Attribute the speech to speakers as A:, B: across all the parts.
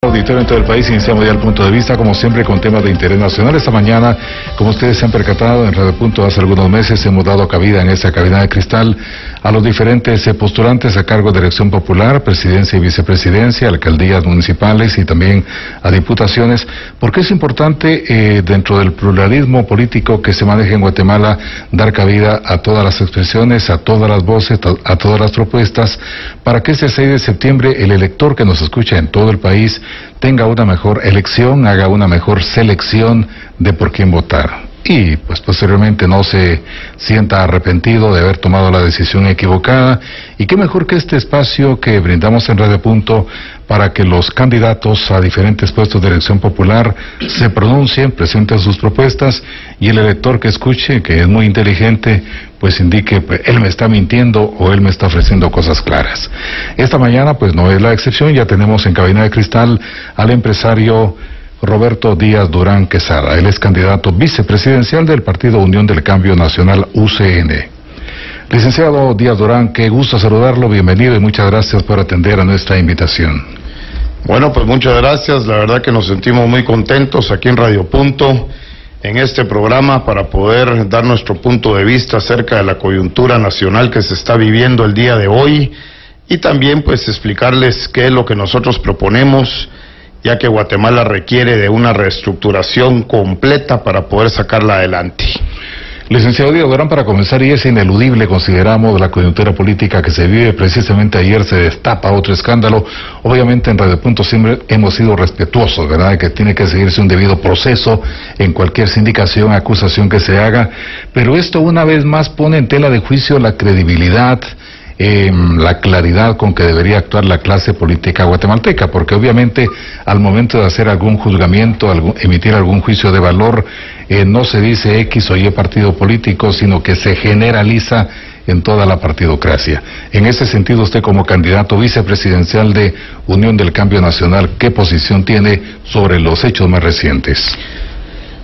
A: Auditorio en todo el país, iniciamos ya el punto de vista, como siempre, con temas de interés nacional. Esta mañana, como ustedes se han percatado, en Radio Punto hace algunos meses hemos dado cabida en esta cabina de cristal a los diferentes postulantes a cargo de elección popular, presidencia y vicepresidencia, alcaldías municipales y también a diputaciones, porque es importante dentro del pluralismo político que se maneja en Guatemala dar cabida a todas las expresiones, a todas las voces, a todas las propuestas, para que ese 6 de septiembre el elector que nos escucha en todo el país tenga una mejor elección, haga una mejor selección de por quién votar. Y pues posteriormente no se sienta arrepentido de haber tomado la decisión equivocada. Y qué mejor que este espacio que brindamos en Radio Punto para que los candidatos a diferentes puestos de elección popular se pronuncien, presenten sus propuestas y el elector que escuche, que es muy inteligente, pues indique, pues, él me está mintiendo o él me está ofreciendo cosas claras. Esta mañana pues no es la excepción, ya tenemos en cabina de cristal al empresario Roberto Díaz Durán Quesada. Él es candidato vicepresidencial del Partido Unión del Cambio Nacional, UCN. Licenciado Díaz Durán, qué gusto saludarlo, bienvenido y muchas gracias por atender a nuestra invitación.
B: Bueno, pues muchas gracias, la verdad que nos sentimos muy contentos aquí en Radio Punto, en este programa para poder dar nuestro punto de vista acerca de la coyuntura nacional que se está viviendo el día de hoy y también pues explicarles qué es lo que nosotros proponemos, ya que Guatemala requiere de una reestructuración completa para poder sacarla adelante.
A: Licenciado Díaz Durán, para comenzar, y es ineludible, consideramos, la coyuntura política que se vive. Precisamente ayer se destapa otro escándalo. Obviamente en Radio Punto siempre hemos sido respetuosos, ¿verdad?, que tiene que seguirse un debido proceso en cualquier sindicación, acusación que se haga, pero esto una vez más pone en tela de juicio la credibilidad, la claridad con que debería actuar la clase política guatemalteca, porque obviamente al momento de hacer algún juzgamiento, emitir algún juicio de valor, no se dice X o Y partido político, sino que se generaliza en toda la partidocracia. En ese sentido, usted como candidato vicepresidencial de Unión del Cambio Nacional, ¿qué posición tiene sobre los hechos más recientes?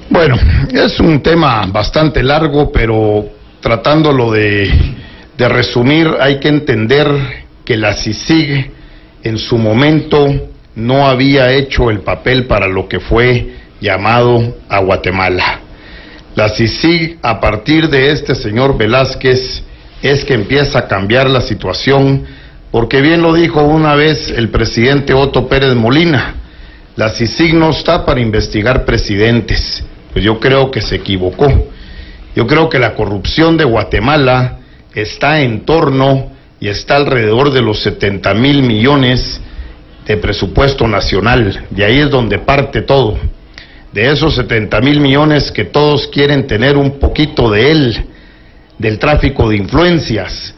B: Bueno, es un tema bastante largo, pero tratándolo de resumir, hay que entender que la CICIG en su momento no había hecho el papel para lo que fue llamado a Guatemala. La CICIG, a partir de este señor Velázquez, es que empieza a cambiar la situación, porque bien lo dijo una vez el presidente Otto Pérez Molina, la CICIG no está para investigar presidentes. Pues yo creo que se equivocó. Yo creo que la corrupción de Guatemala está en torno y está alrededor de los 70,000 millones de presupuesto nacional. De ahí es donde parte todo. De esos 70,000 millones que todos quieren tener un poquito de él, del tráfico de influencias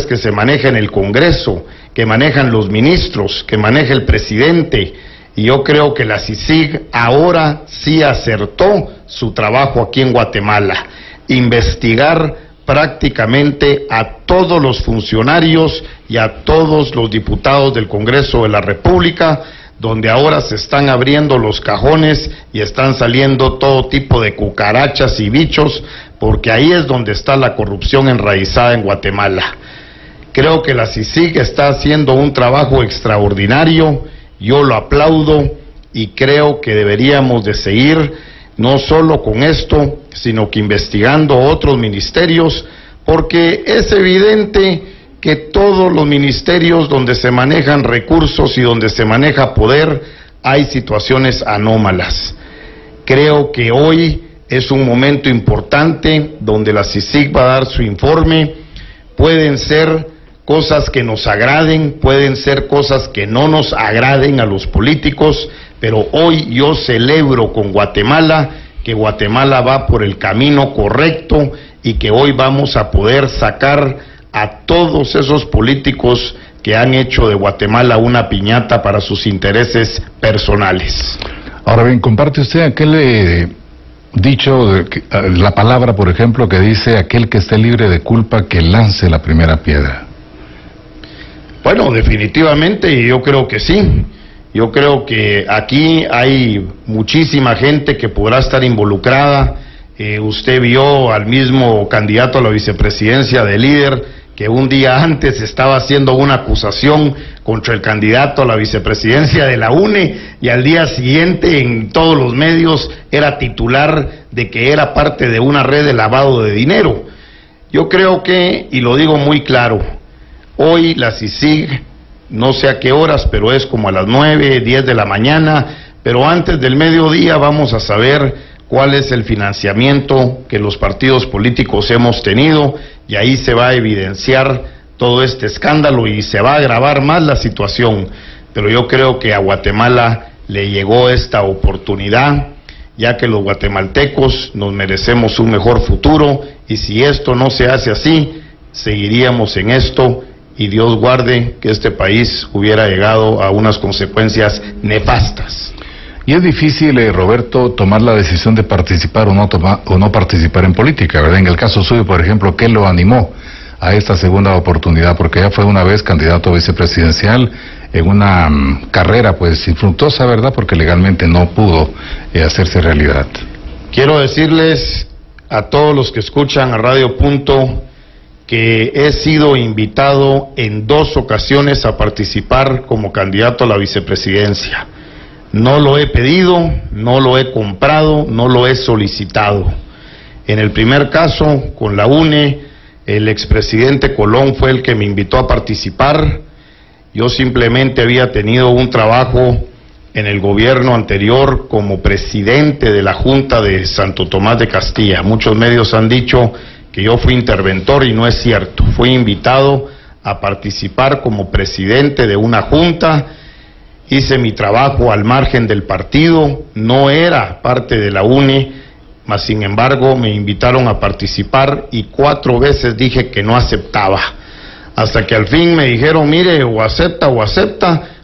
B: que se maneja en el Congreso, que manejan los ministros, que maneja el presidente. Y yo creo que la CICIG ahora sí acertó su trabajo aquí en Guatemala. Investigar prácticamente a todos los funcionarios y a todos los diputados del Congreso de la República, donde ahora se están abriendo los cajones y están saliendo todo tipo de cucarachas y bichos, porque ahí es donde está la corrupción enraizada en Guatemala. Creo que la CICIG está haciendo un trabajo extraordinario, yo lo aplaudo y creo que deberíamos de seguir no solo con esto, sino que investigando otros ministerios, porque es evidente que todos los ministerios donde se manejan recursos y donde se maneja poder, hay situaciones anómalas. Creo que hoy es un momento importante donde la CICIG va a dar su informe. Pueden ser cosas que nos agraden, pueden ser cosas que no nos agraden a los políticos, pero hoy yo celebro con Guatemala que Guatemala va por el camino correcto y que hoy vamos a poder sacar a todos esos políticos que han hecho de Guatemala una piñata para sus intereses personales.
A: Ahora bien, comparte usted aquel dicho, la palabra, por ejemplo, que dice: aquel que esté libre de culpa, que lance la primera piedra.
B: Bueno, definitivamente, yo creo que sí. Yo creo que aquí hay muchísima gente que podrá estar involucrada. Usted vio al mismo candidato a la vicepresidencia de Líder, que un día antes estaba haciendo una acusación contra el candidato a la vicepresidencia de la UNE y al día siguiente en todos los medios era titular de que era parte de una red de lavado de dinero. Yo creo que, y lo digo muy claro, hoy la CICIG, no sé a qué horas, pero es como a las 9, 10 de la mañana, pero antes del mediodía vamos a saber cuál es el financiamiento que los partidos políticos hemos tenido, y ahí se va a evidenciar todo este escándalo y se va a agravar más la situación. Pero yo creo que a Guatemala le llegó esta oportunidad, ya que los guatemaltecos nos merecemos un mejor futuro, y si esto no se hace así, seguiríamos en esto, y Dios guarde que este país hubiera llegado a unas consecuencias nefastas.
A: Y es difícil, Roberto, tomar la decisión de participar o no participar en política, ¿verdad? En el caso suyo, por ejemplo, ¿qué lo animó a esta segunda oportunidad? Porque ya fue una vez candidato a vicepresidencial en una carrera pues infructuosa, ¿verdad? Porque legalmente no pudo hacerse realidad.
B: Quiero decirles a todos los que escuchan a Radio Punto que he sido invitado en 2 ocasiones a participar como candidato a la vicepresidencia. No lo he pedido, no lo he comprado, no lo he solicitado. En el primer caso, con la UNE, el expresidente Colón fue el que me invitó a participar. Yo simplemente había tenido un trabajo en el gobierno anterior como presidente de la Junta de Santo Tomás de Castilla. Muchos medios han dicho que yo fui interventor y no es cierto. Fui invitado a participar como presidente de una junta. Hice mi trabajo al margen del partido, no era parte de la UNE, mas sin embargo me invitaron a participar y 4 veces dije que no aceptaba. Hasta que al fin me dijeron, mire, o acepta,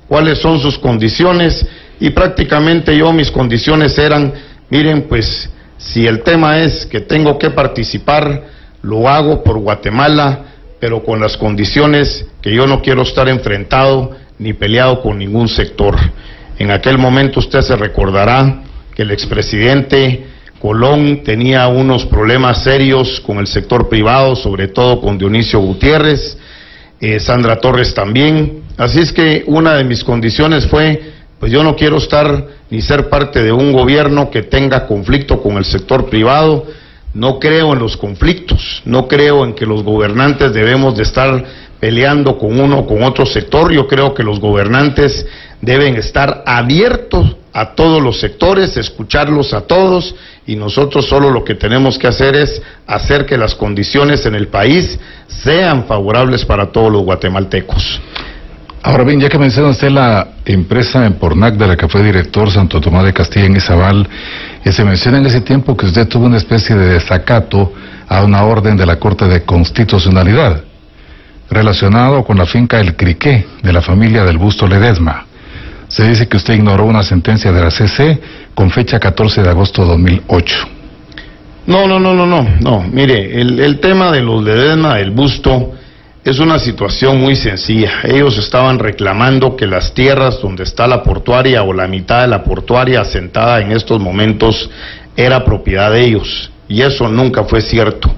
B: cuáles son sus condiciones, y prácticamente mis condiciones eran, miren, pues si el tema es que tengo que participar, lo hago por Guatemala, pero con las condiciones que yo no quiero estar enfrentado ni peleado con ningún sector. En aquel momento usted se recordará que el expresidente Colón tenía unos problemas serios con el sector privado, sobre todo con Dionisio Gutiérrez, Sandra Torres también. Así es que una de mis condiciones fue, pues yo no quiero estar ni ser parte de un gobierno que tenga conflicto con el sector privado. No creo en los conflictos, no creo en que los gobernantes debemos de estar peleando con uno o con otro sector. Yo creo que los gobernantes deben estar abiertos a todos los sectores, escucharlos a todos, y nosotros solo lo que tenemos que hacer es hacer que las condiciones en el país sean favorables para todos los guatemaltecos.
A: Ahora bien, ya que menciona usted la empresa Empornac de la que fue director Santo Tomás de Castilla en Izabal, se menciona en ese tiempo que usted tuvo una especie de desacato a una orden de la Corte de Constitucionalidad relacionado con la finca El Criqué de la familia del Busto Ledesma. Se dice que usted ignoró una sentencia de la CC con fecha 14 de agosto de 2008.
B: No, mire, el tema de los Ledesma del Busto es una situación muy sencilla. Ellos estaban reclamando que las tierras donde está la portuaria o la mitad de la portuaria asentada en estos momentos era propiedad de ellos, y eso nunca fue cierto.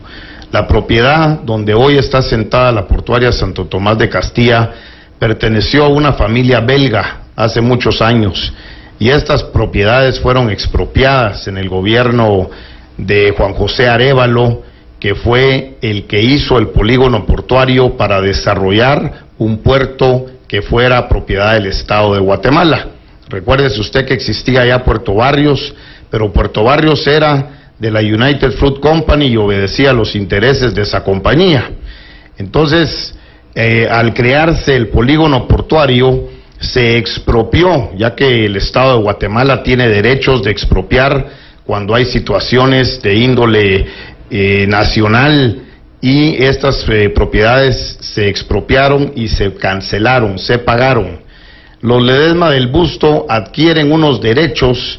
B: La propiedad donde hoy está asentada la portuaria Santo Tomás de Castilla perteneció a una familia belga hace muchos años, y estas propiedades fueron expropiadas en el gobierno de Juan José Arévalo, que fue el que hizo el polígono portuario para desarrollar un puerto que fuera propiedad del Estado de Guatemala. Recuérdese usted que existía ya Puerto Barrios, pero Puerto Barrios era de la United Fruit Company y obedecía a los intereses de esa compañía. Entonces, al crearse el polígono portuario, se expropió, ya que el Estado de Guatemala tiene derechos de expropiar cuando hay situaciones de índole nacional, y estas propiedades se expropiaron y se cancelaron, se pagaron. Los Ledesma del Busto adquieren unos derechos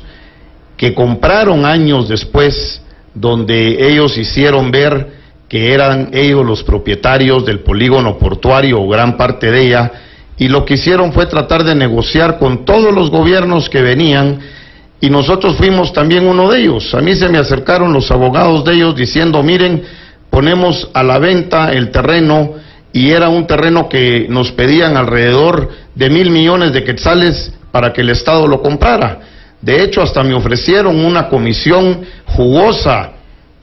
B: que compraron años después, donde ellos hicieron ver que eran ellos los propietarios del polígono portuario o gran parte de ella, y lo que hicieron fue tratar de negociar con todos los gobiernos que venían, y nosotros fuimos también uno de ellos. A mí se me acercaron los abogados de ellos diciendo, miren, ponemos a la venta el terreno y era un terreno que nos pedían alrededor de 1,000 millones de quetzales para que el Estado lo comprara. De hecho, hasta me ofrecieron una comisión jugosa,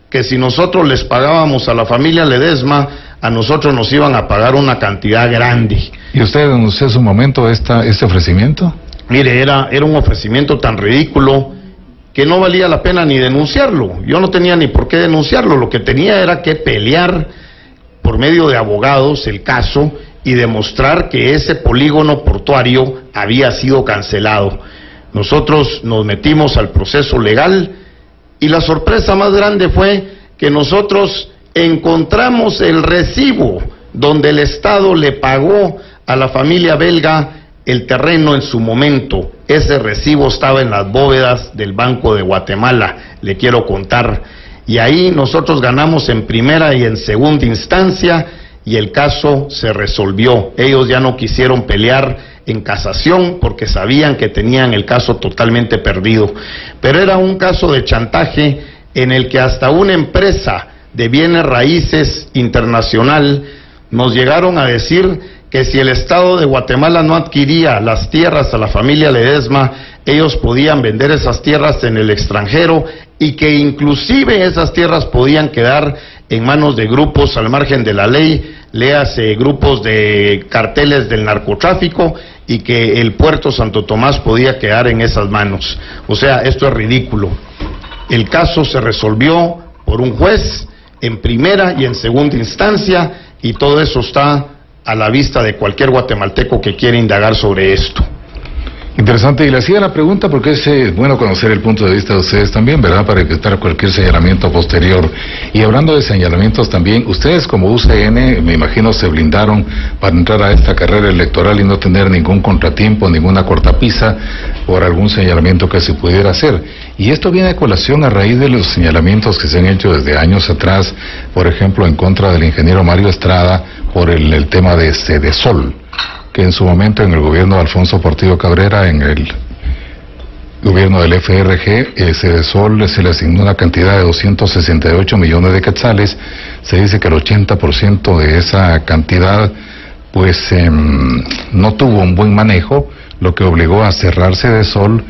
B: que si nosotros les pagábamos a la familia Ledesma, a nosotros nos iban a pagar una cantidad grande.
A: ¿Y usted denunció en su momento este ofrecimiento?
B: Mire, era un ofrecimiento tan ridículo que no valía la pena ni denunciarlo. Yo no tenía ni por qué denunciarlo, lo que tenía era que pelear por medio de abogados el caso y demostrar que ese polígono portuario había sido cancelado. Nosotros nos metimos al proceso legal y la sorpresa más grande fue que nosotros encontramos el recibo donde el Estado le pagó a la familia belga el terreno en su momento. Ese recibo estaba en las bóvedas del Banco de Guatemala, le quiero contar. Y ahí nosotros ganamos en primera y en segunda instancia y el caso se resolvió. Ellos ya no quisieron pelear en casación porque sabían que tenían el caso totalmente perdido. Pero era un caso de chantaje en el que hasta una empresa de bienes raíces internacional nos llegaron a decir que si el Estado de Guatemala no adquiría las tierras a la familia Ledesma, ellos podían vender esas tierras en el extranjero y que inclusive esas tierras podían quedar en manos de grupos al margen de la ley, léase grupos de carteles del narcotráfico, y que el puerto Santo Tomás podía quedar en esas manos. O sea, esto es ridículo. El caso se resolvió por un juez en primera y en segunda instancia y todo eso está a la vista de cualquier guatemalteco que quiera indagar sobre esto.
A: Interesante, y le hacía la pregunta porque es bueno conocer el punto de vista de ustedes también, ¿verdad?, para evitar cualquier señalamiento posterior. Y hablando de señalamientos también, ustedes como UCN, me imagino, se blindaron para entrar a esta carrera electoral y no tener ningún contratiempo, ninguna cortapisa por algún señalamiento que se pudiera hacer. Y esto viene a colación a raíz de los señalamientos que se han hecho desde años atrás, por ejemplo, en contra del ingeniero Mario Estrada por el tema de Cedesol, que en su momento en el gobierno de Alfonso Portillo Cabrera, en el gobierno del FRG, Cedesol se le asignó una cantidad de 268 millones de quetzales. Se dice que el 80% de esa cantidad pues no tuvo un buen manejo, lo que obligó a cerrar Cedesol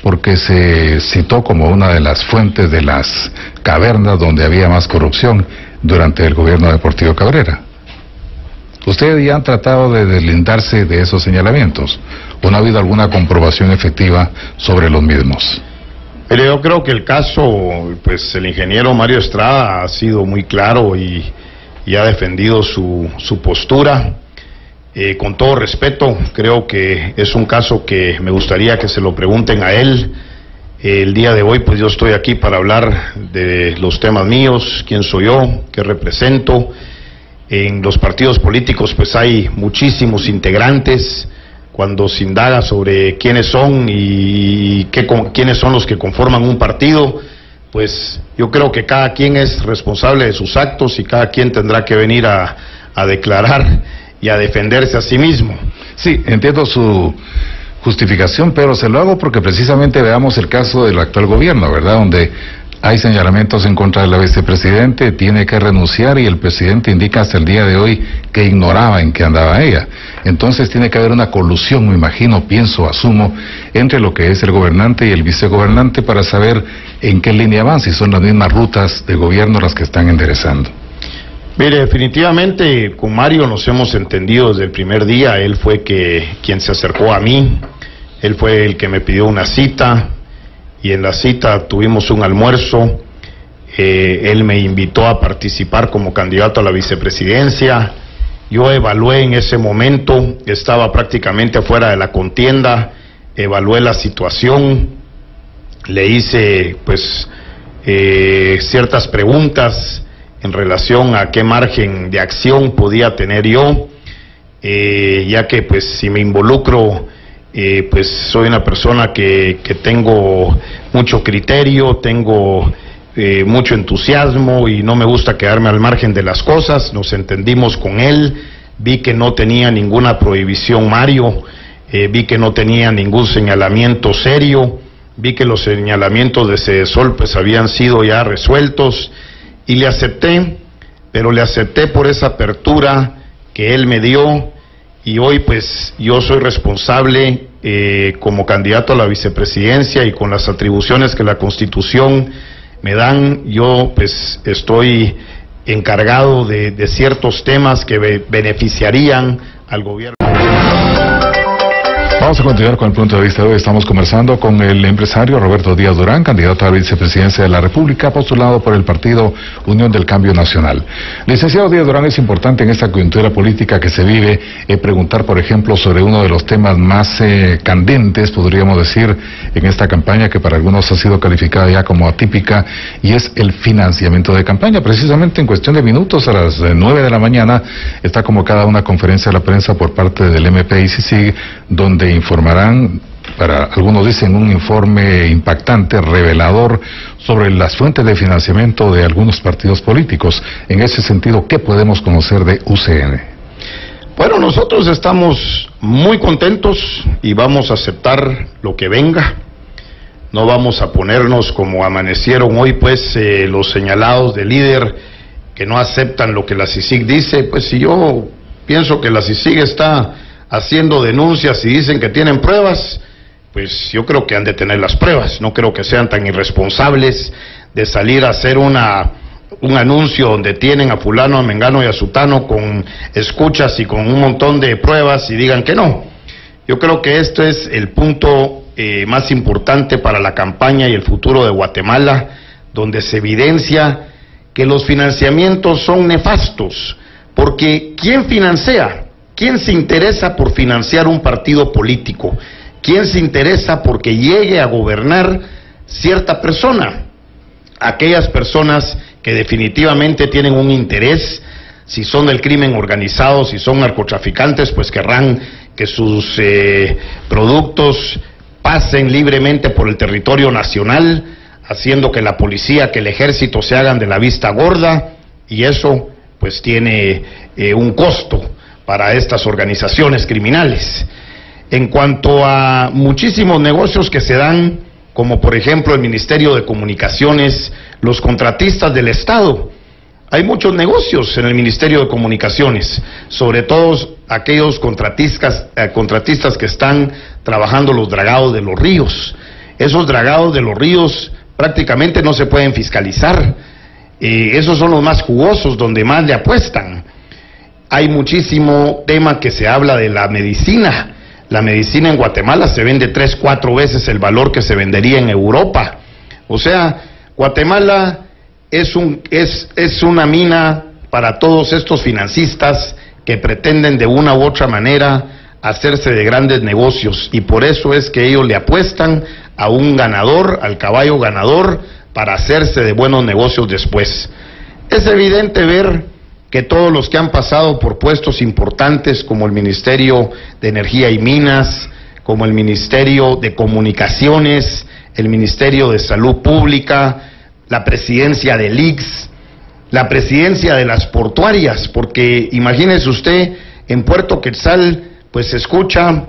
A: porque se citó como una de las fuentes de las cavernas donde había más corrupción durante el gobierno de Portillo Cabrera. ¿Ustedes ya han tratado de deslindarse de esos señalamientos o no ha habido alguna comprobación efectiva sobre los mismos?
B: Pero yo creo que el caso, pues el ingeniero Mario Estrada ha sido muy claro y ha defendido su postura. Con todo respeto, creo que es un caso que me gustaría que se lo pregunten a él. El día de hoy, pues yo estoy aquí para hablar de los temas míos, quién soy yo, qué represento. En los partidos políticos pues hay muchísimos integrantes. Cuando se indaga sobre quiénes son y quiénes son los que conforman un partido, pues yo creo que cada quien es responsable de sus actos y cada quien tendrá que venir a declarar y a defenderse a sí mismo.
A: Sí, entiendo su justificación, pero se lo hago porque precisamente veamos el caso del actual gobierno, ¿verdad?, donde hay señalamientos en contra de la vicepresidente, tiene que renunciar y el presidente indica hasta el día de hoy que ignoraba en qué andaba ella. Entonces tiene que haber una colusión, me imagino, pienso, asumo, entre lo que es el gobernante y el vicegobernante para saber en qué línea van, si son las mismas rutas de gobierno las que están enderezando.
B: Mire, definitivamente con Mario nos hemos entendido desde el primer día. Él fue quien se acercó a mí, él fue el que me pidió una cita. Y en la cita tuvimos un almuerzo, él me invitó a participar como candidato a la vicepresidencia. Yo evalué en ese momento, estaba prácticamente afuera de la contienda, evalué la situación, le hice pues ciertas preguntas en relación a qué margen de acción podía tener yo, ya que pues si me involucro, pues soy una persona que tengo mucho criterio, tengo mucho entusiasmo y no me gusta quedarme al margen de las cosas. Nos entendimos con él, vi que no tenía ninguna prohibición Mario, vi que no tenía ningún señalamiento serio, vi que los señalamientos de Cedesol pues habían sido ya resueltos y le acepté, pero le acepté por esa apertura que él me dio, y hoy pues yo soy responsable como candidato a la vicepresidencia, y con las atribuciones que la Constitución me dan, yo pues estoy encargado de ciertos temas que beneficiarían al gobierno.
A: Vamos a continuar con el punto de vista de hoy. Estamos conversando con el empresario Roberto Díaz Durán, candidato a la vicepresidencia de la República, postulado por el partido Unión del Cambio Nacional. Licenciado Díaz Durán, es importante en esta coyuntura política que se vive preguntar, por ejemplo, sobre uno de los temas más candentes, podríamos decir, en esta campaña, que para algunos ha sido calificada ya como atípica, y es el financiamiento de campaña. Precisamente en cuestión de minutos, a las 9 de la mañana, está convocada una conferencia de la prensa por parte del MP y CICIG, donde informarán, para algunos dicen un informe impactante, revelador, sobre las fuentes de financiamiento de algunos partidos políticos. En ese sentido, ¿qué podemos conocer de UCN?
B: Bueno, nosotros estamos muy contentos y vamos a aceptar lo que venga. No vamos a ponernos como amanecieron hoy, pues, los señalados de líder que no aceptan lo que la CICIG dice. Pues si yo pienso que la CICIG está haciendo denuncias y dicen que tienen pruebas, pues yo creo que han de tener las pruebas. No creo que sean tan irresponsables de salir a hacer un anuncio donde tienen a fulano, a mengano y a sutano con escuchas y con un montón de pruebas y digan que no. Yo creo que esto es el punto más importante para la campaña y el futuro de Guatemala, donde se evidencia que los financiamientos son nefastos, porque ¿quién financia? ¿Quién se interesa por financiar un partido político? ¿Quién se interesa porque llegue a gobernar cierta persona? Aquellas personas que definitivamente tienen un interés, si son del crimen organizado, si son narcotraficantes, pues querrán que sus productos pasen libremente por el territorio nacional, haciendo que la policía, que el ejército se hagan de la vista gorda, y eso pues tiene un costo para estas organizaciones criminales. En cuanto a muchísimos negocios que se dan, como por ejemplo el Ministerio de Comunicaciones, los contratistas del Estado, hay muchos negocios en el Ministerio de Comunicaciones, sobre todo aquellos contratistas que están trabajando los dragados de los ríos. Esos dragados de los ríos prácticamente no se pueden fiscalizar. Esos son los más jugosos, donde más le apuestan. Hay muchísimo tema que se habla de la medicina. La medicina en Guatemala se vende 3-4 veces el valor que se vendería en Europa. O sea, Guatemala es una mina para todos estos financistas que pretenden de una u otra manera hacerse de grandes negocios, y por eso es que ellos le apuestan a un ganador, al caballo ganador, para hacerse de buenos negocios después. Es evidente ver que todos los que han pasado por puestos importantes como el Ministerio de Energía y Minas, como el Ministerio de Comunicaciones, el Ministerio de Salud Pública, la presidencia del ICS, la presidencia de las portuarias, porque imagínese usted, en Puerto Quetzal pues se escucha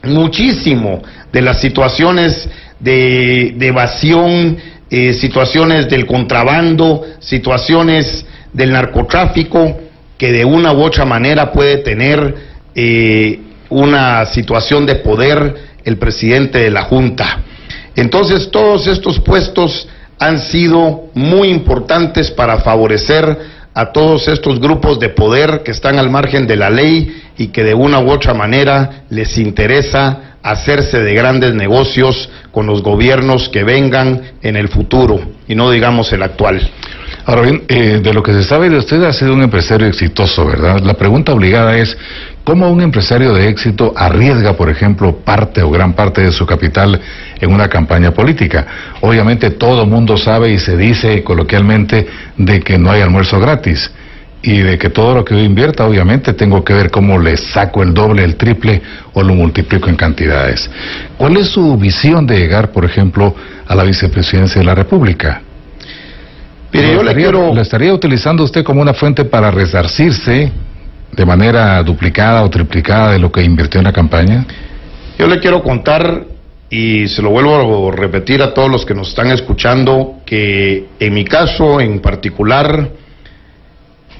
B: muchísimo de las situaciones de evasión, situaciones del contrabando, situaciones del narcotráfico, que de una u otra manera puede tener una situación de poder el presidente de la Junta. Entonces todos estos puestos han sido muy importantes para favorecer a todos estos grupos de poder que están al margen de la ley y que de una u otra manera les interesa hacerse de grandes negocios con los gobiernos que vengan en el futuro, y no digamos el actual.
A: Ahora bien, de lo que se sabe de usted, ha sido un empresario exitoso, ¿verdad? La pregunta obligada es, ¿cómo un empresario de éxito arriesga, por ejemplo, parte o gran parte de su capital en una campaña política? Obviamente todo el mundo sabe y se dice coloquialmente de que no hay almuerzo gratis, y de que todo lo que yo invierta, obviamente, tengo que ver cómo le saco el doble, el triple o lo multiplico en cantidades. ¿Cuál es su visión de llegar, por ejemplo, a la vicepresidencia de la República?
B: Mire, yo ¿La
A: estaría utilizando usted como una fuente para resarcirse de manera duplicada o triplicada de lo que invirtió en la campaña?
B: Yo le quiero contar, y se lo vuelvo a repetir a todos los que nos están escuchando, que en mi caso en particular,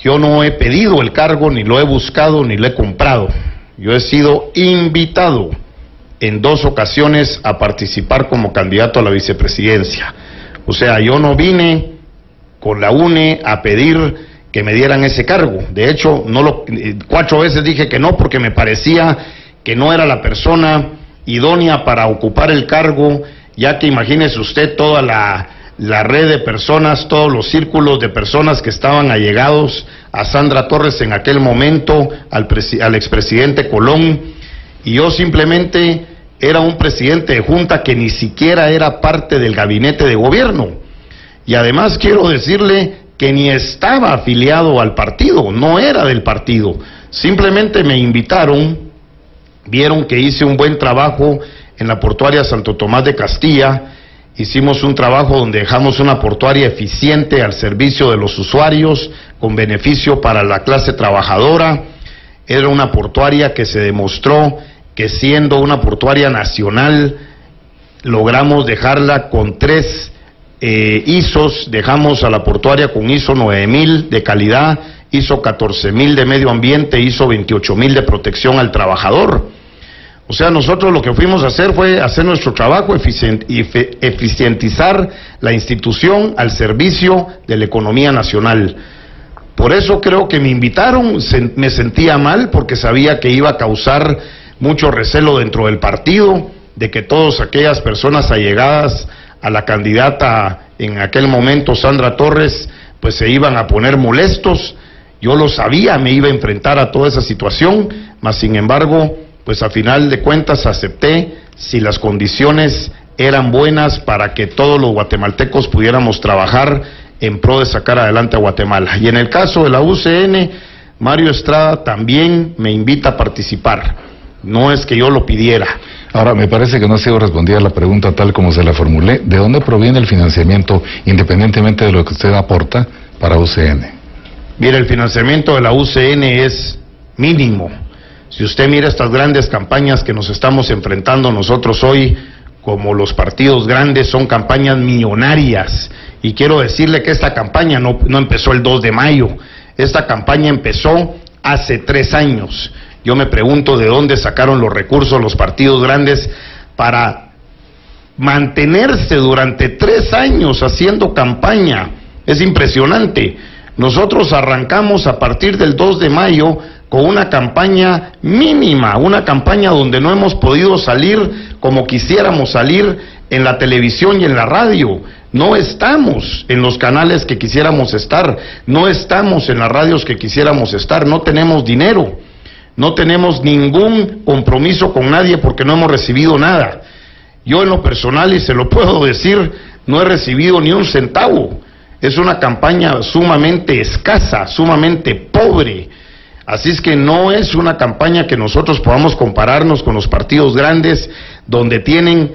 B: Yo no he pedido el cargo, ni lo he buscado, ni lo he comprado. Yo he sido invitado en 2 ocasiones a participar como candidato a la vicepresidencia. O sea, yo no vine con la UNE a pedir que me dieran ese cargo. De hecho, 4 veces dije que no, porque me parecía que no era la persona idónea para ocupar el cargo, ya que imagínese usted toda la red de personas, todos los círculos de personas que estaban allegados a Sandra Torres en aquel momento, al expresidente Colón, y yo simplemente era un presidente de junta que ni siquiera era parte del gabinete de gobierno. Y además quiero decirle que ni estaba afiliado al partido, no era del partido, simplemente me invitaron, vieron que hice un buen trabajo en la portuaria Santo Tomás de Castilla. Hicimos un trabajo donde dejamos una portuaria eficiente al servicio de los usuarios, con beneficio para la clase trabajadora. Era una portuaria que se demostró que, siendo una portuaria nacional, logramos dejarla con 3 ISOs. Dejamos a la portuaria con ISO 9000 de calidad, ISO 14000 de medio ambiente, ISO 28000 de protección al trabajador. O sea, nosotros lo que fuimos a hacer fue hacer nuestro trabajo, eficientizar la institución al servicio de la economía nacional. Por eso creo que me invitaron, me sentía mal porque sabía que iba a causar mucho recelo dentro del partido, de que todas aquellas personas allegadas a la candidata en aquel momento, Sandra Torres, pues se iban a poner molestos. Yo lo sabía, me iba a enfrentar a toda esa situación, mas sin embargo, pues a final de cuentas acepté si las condiciones eran buenas para que todos los guatemaltecos pudiéramos trabajar en pro de sacar adelante a Guatemala. Y en el caso de la UCN, Mario Estrada también me invita a participar. No es que yo lo pidiera.
A: Ahora, me parece que no ha sido respondida la pregunta tal como se la formulé. ¿De dónde proviene el financiamiento, independientemente de lo que usted aporta, para UCN?
B: Mire, el financiamiento de la UCN es mínimo. Si usted mira estas grandes campañas que nos estamos enfrentando nosotros hoy, como los partidos grandes, son campañas millonarias. Y quiero decirle que esta campaña no empezó el 2 de mayo. Esta campaña empezó hace 3 años. Yo me pregunto de dónde sacaron los recursos los partidos grandes para mantenerse durante 3 años haciendo campaña. Es impresionante. Nosotros arrancamos a partir del 2 de mayo con una campaña mínima, una campaña donde no hemos podido salir como quisiéramos salir en la televisión y en la radio. No estamos en los canales que quisiéramos estar, no estamos en las radios que quisiéramos estar, no tenemos dinero, no tenemos ningún compromiso con nadie porque no hemos recibido nada. Yo en lo personal, y se lo puedo decir, no he recibido ni un centavo. Es una campaña sumamente escasa, sumamente pobre. Así es que no es una campaña que nosotros podamos compararnos con los partidos grandes, donde tienen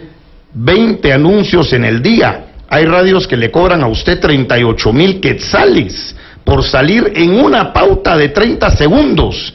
B: 20 anuncios en el día. Hay radios que le cobran a usted 38,000 quetzales por salir en una pauta de 30 segundos.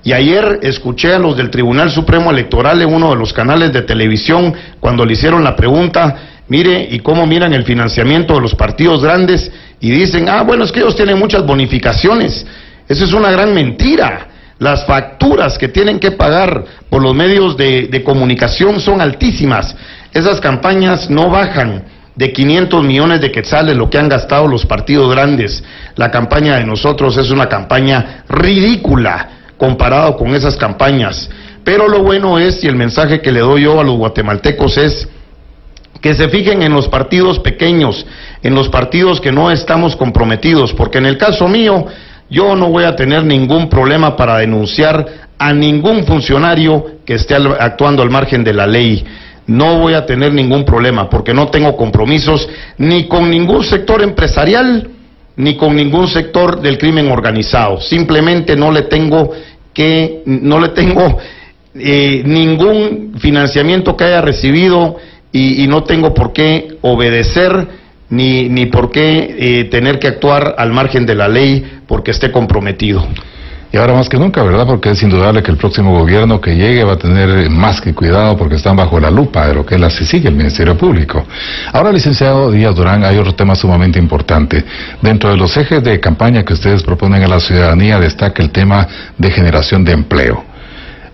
B: Y ayer escuché a los del Tribunal Supremo Electoral en uno de los canales de televisión, cuando le hicieron la pregunta, mire, ¿y cómo miran el financiamiento de los partidos grandes? Y dicen, bueno, es que ellos tienen muchas bonificaciones. Eso es una gran mentira. Las facturas que tienen que pagar por los medios de comunicación son altísimas. Esas campañas no bajan de 500 millones de quetzales lo que han gastado los partidos grandes. La campaña de nosotros es una campaña ridícula comparado con esas campañas. Pero lo bueno es, y el mensaje que le doy yo a los guatemaltecos es que se fijen en los partidos pequeños, en los partidos que no estamos comprometidos, porque en el caso mío, yo no voy a tener ningún problema para denunciar a ningún funcionario que esté actuando al margen de la ley. No voy a tener ningún problema porque no tengo compromisos ni con ningún sector empresarial ni con ningún sector del crimen organizado. Simplemente no le tengo ningún financiamiento que haya recibido y no tengo por qué obedecer ni por qué tener que actuar al margen de la ley porque esté comprometido.
A: Y ahora más que nunca, ¿verdad? Porque es indudable que el próximo gobierno que llegue va a tener más que cuidado porque están bajo la lupa de lo que es la CICIG, el Ministerio Público. Ahora, licenciado Díaz Durán, hay otro tema sumamente importante. Dentro de los ejes de campaña que ustedes proponen a la ciudadanía destaca el tema de generación de empleo.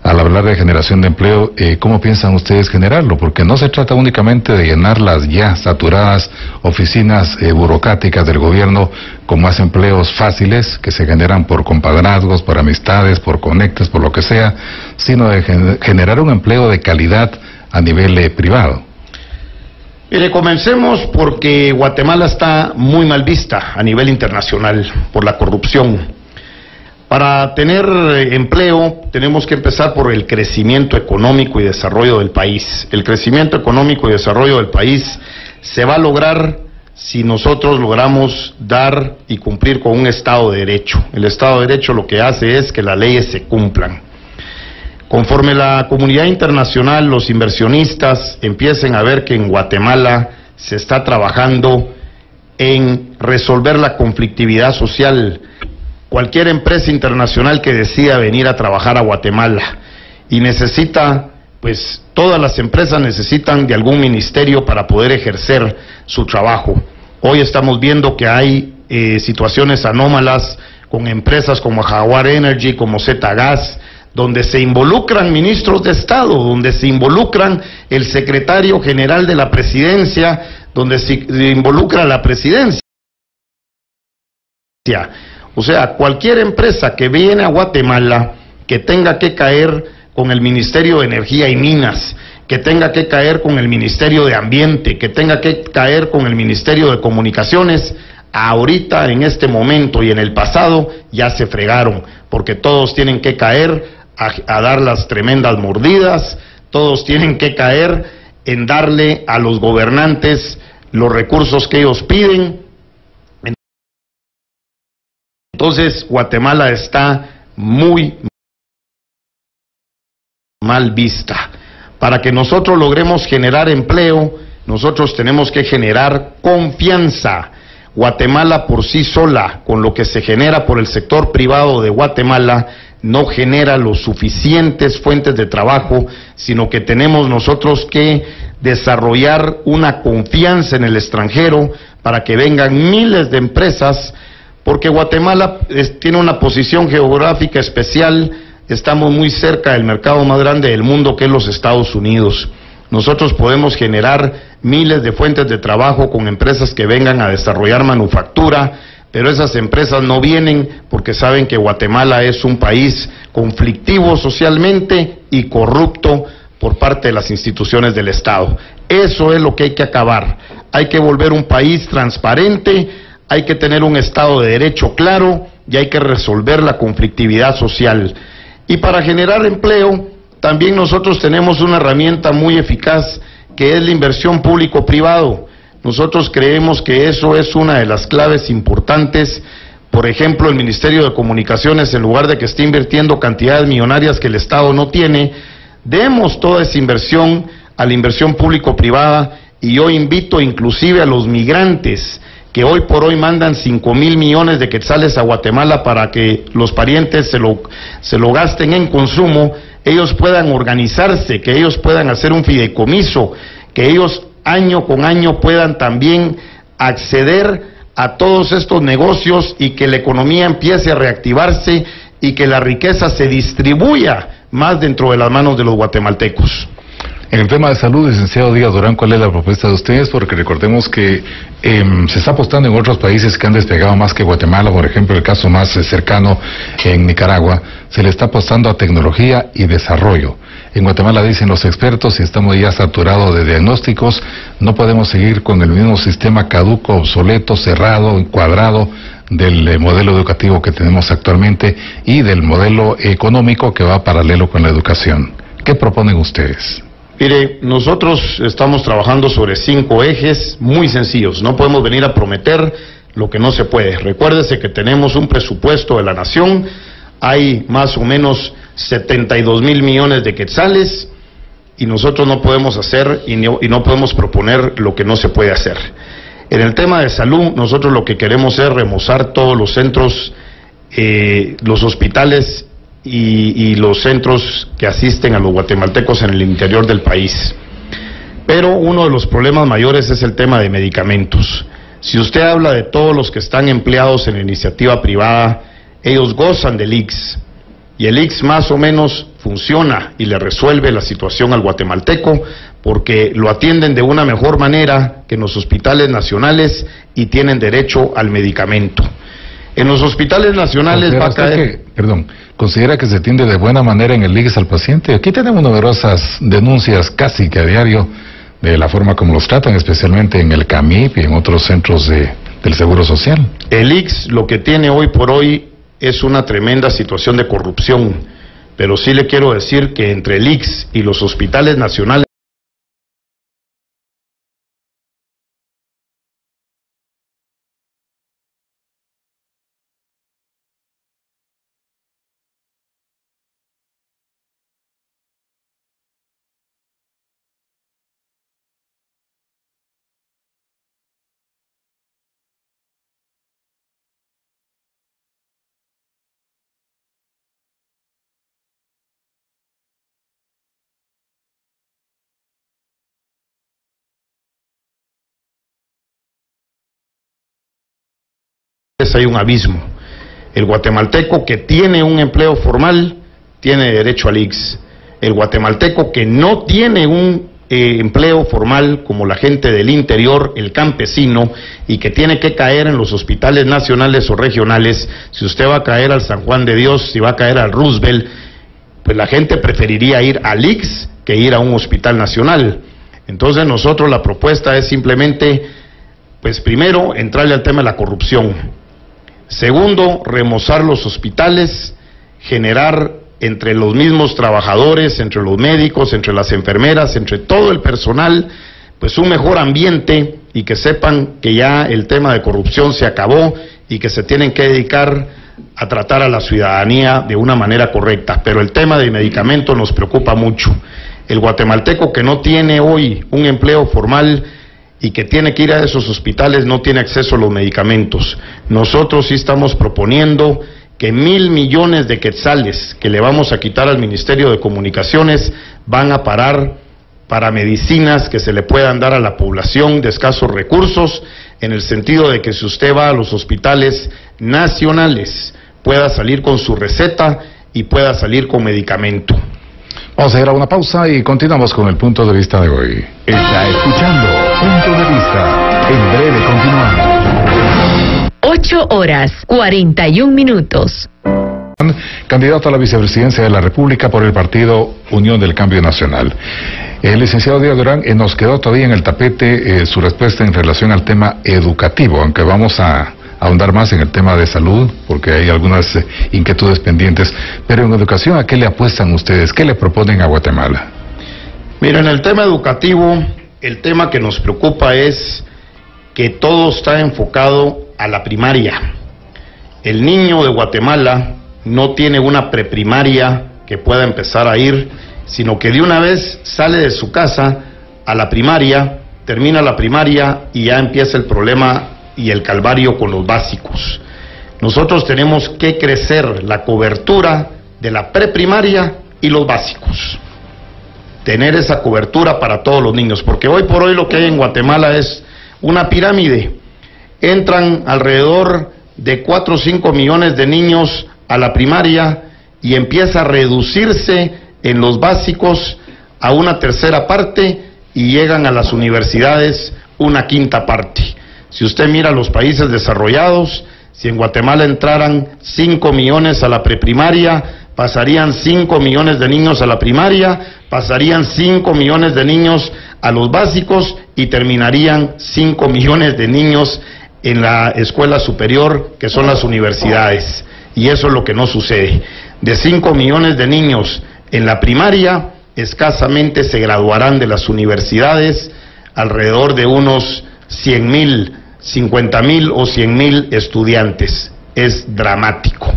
A: Al hablar de generación de empleo, ¿cómo piensan ustedes generarlo? Porque no se trata únicamente de llenar las ya saturadas oficinas burocráticas del gobierno con más empleos fáciles que se generan por compadrazgos, por amistades, por conectes, por lo que sea, sino de generar un empleo de calidad a nivel privado.
B: Mire, comencemos porque Guatemala está muy mal vista a nivel internacional por la corrupción. Para tener empleo tenemos que empezar por el crecimiento económico y desarrollo del país. El crecimiento económico y desarrollo del país se va a lograr si nosotros logramos dar y cumplir con un Estado de Derecho. El Estado de Derecho lo que hace es que las leyes se cumplan. Conforme la comunidad internacional, los inversionistas empiecen a ver que en Guatemala se está trabajando en resolver la conflictividad social. Cualquier empresa internacional que decida venir a trabajar a Guatemala y necesita, pues todas las empresas necesitan de algún ministerio para poder ejercer su trabajo. Hoy estamos viendo que hay situaciones anómalas con empresas como Jaguar Energy, como Zgas, donde se involucran ministros de Estado, donde se involucran el secretario general de la presidencia, donde se involucra la presidencia. O sea, cualquier empresa que viene a Guatemala que tenga que caer con el Ministerio de Energía y Minas, que tenga que caer con el Ministerio de Ambiente, que tenga que caer con el Ministerio de Comunicaciones, ahorita, en este momento y en el pasado, ya se fregaron, porque todos tienen que caer a dar las tremendas mordidas, todos tienen que caer en darle a los gobernantes los recursos que ellos piden. Entonces, Guatemala está muy mal vista. Para que nosotros logremos generar empleo, nosotros tenemos que generar confianza. Guatemala por sí sola, con lo que se genera por el sector privado de Guatemala, no genera los suficientes fuentes de trabajo, sino que tenemos nosotros que desarrollar una confianza en el extranjero para que vengan miles de empresas. Porque Guatemala tiene una posición geográfica especial, estamos muy cerca del mercado más grande del mundo, que es los Estados Unidos. Nosotros podemos generar miles de fuentes de trabajo con empresas que vengan a desarrollar manufactura, pero esas empresas no vienen porque saben que Guatemala es un país conflictivo socialmente y corrupto por parte de las instituciones del Estado. Eso es lo que hay que acabar. Hay que volver un país transparente, hay que tener un Estado de Derecho claro y hay que resolver la conflictividad social. Y para generar empleo, también nosotros tenemos una herramienta muy eficaz que es la inversión público-privado. Nosotros creemos que eso es una de las claves importantes. Por ejemplo, el Ministerio de Comunicaciones, en lugar de que esté invirtiendo cantidades millonarias que el Estado no tiene, demos toda esa inversión a la inversión público-privada. Y yo invito inclusive a los migrantes que hoy por hoy mandan 5,000 millones de quetzales a Guatemala para que los parientes se lo gasten en consumo, ellos puedan organizarse, que ellos puedan hacer un fideicomiso, que ellos año con año puedan también acceder a todos estos negocios y que la economía empiece a reactivarse y que la riqueza se distribuya más dentro de las manos de los guatemaltecos.
A: En el tema de salud, licenciado Díaz Durán, ¿cuál es la propuesta de ustedes? Porque recordemos que se está apostando en otros países que han despegado más que Guatemala, por ejemplo, el caso más cercano en Nicaragua, se le está apostando a tecnología y desarrollo. En Guatemala dicen los expertos, si estamos ya saturados de diagnósticos, no podemos seguir con el mismo sistema caduco, obsoleto, cerrado, encuadrado del modelo educativo que tenemos actualmente y del modelo económico que va paralelo con la educación. ¿Qué proponen ustedes?
B: Mire, nosotros estamos trabajando sobre 5 ejes muy sencillos. No podemos venir a prometer lo que no se puede. Recuérdese que tenemos un presupuesto de la nación, hay más o menos 72,000 millones de quetzales y nosotros no podemos hacer y no podemos proponer lo que no se puede hacer. En el tema de salud, nosotros lo que queremos es remozar todos los centros los hospitales y los centros que asisten a los guatemaltecos en el interior del país. Pero uno de los problemas mayores es el tema de medicamentos. Si usted habla de todos los que están empleados en la iniciativa privada, ellos gozan del IX, y el IX más o menos funciona y le resuelve la situación al guatemalteco, porque lo atienden de una mejor manera que en los hospitales nacionales y tienen derecho al medicamento. En los hospitales nacionales va a caer...
A: ¿Considera que se atiende de buena manera en el IX al paciente? Aquí tenemos numerosas denuncias casi que a diario de la forma como los tratan, especialmente en el CAMIP y en otros centros del Seguro Social.
B: El IX lo que tiene hoy por hoy es una tremenda situación de corrupción, pero sí le quiero decir que entre el IX y los hospitales nacionales hay un abismo. El guatemalteco que tiene un empleo formal tiene derecho al IX. El guatemalteco que no tiene un empleo formal, como la gente del interior, el campesino, y que tiene que caer en los hospitales nacionales o regionales, si usted va a caer al San Juan de Dios, si va a caer al Roosevelt, pues la gente preferiría ir al IX que ir a un hospital nacional. Entonces nosotros la propuesta es simplemente, pues primero, entrarle al tema de la corrupción. Segundo, remozar los hospitales, generar entre los mismos trabajadores, entre los médicos, entre las enfermeras, entre todo el personal, pues un mejor ambiente, y que sepan que ya el tema de corrupción se acabó y que se tienen que dedicar a tratar a la ciudadanía de una manera correcta. Pero el tema de medicamentos nos preocupa mucho. El guatemalteco que no tiene hoy un empleo formal y que tiene que ir a esos hospitales no tiene acceso a los medicamentos. Nosotros sí estamos proponiendo que 1,000 millones de quetzales que le vamos a quitar al Ministerio de Comunicaciones van a parar para medicinas que se le puedan dar a la población de escasos recursos, en el sentido de que si usted va a los hospitales nacionales pueda salir con su receta y pueda salir con medicamento.
A: Vamos a ir a una pausa y continuamos con el punto de vista de hoy.
C: Está escuchando Punto de Vista. En breve continuamos.
D: 8:41.
A: Candidato a la vicepresidencia de la República por el partido Unión del Cambio Nacional. El licenciado Díaz Durán, nos quedó todavía en el tapete su respuesta en relación al tema educativo, aunque vamos a ahondar más en el tema de salud, porque hay algunas inquietudes pendientes. Pero en educación, ¿a qué le apuestan ustedes? ¿Qué le proponen a Guatemala?
B: Mira, en el tema educativo, el tema que nos preocupa es que todo está enfocado a la primaria. El niño de Guatemala no tiene una preprimaria que pueda empezar a ir, sino que de una vez sale de su casa a la primaria, termina la primaria y ya empieza el problema y el calvario con los básicos. Nosotros tenemos que crecer la cobertura de la preprimaria y los básicos. Tener esa cobertura para todos los niños, porque hoy por hoy lo que hay en Guatemala es una pirámide. Entran alrededor de 4 o 5 millones de niños a la primaria y empieza a reducirse en los básicos a una tercera parte y llegan a las universidades una quinta parte. Si usted mira los países desarrollados, si en Guatemala entraran 5 millones a la preprimaria, pasarían 5 millones de niños a la primaria, pasarían 5 millones de niños a los básicos y terminarían 5 millones de niños en la escuela superior, que son las universidades. Y eso es lo que no sucede. De 5 millones de niños en la primaria, escasamente se graduarán de las universidades, alrededor de unos 100,000, 50,000 o 100,000 estudiantes. Es dramático.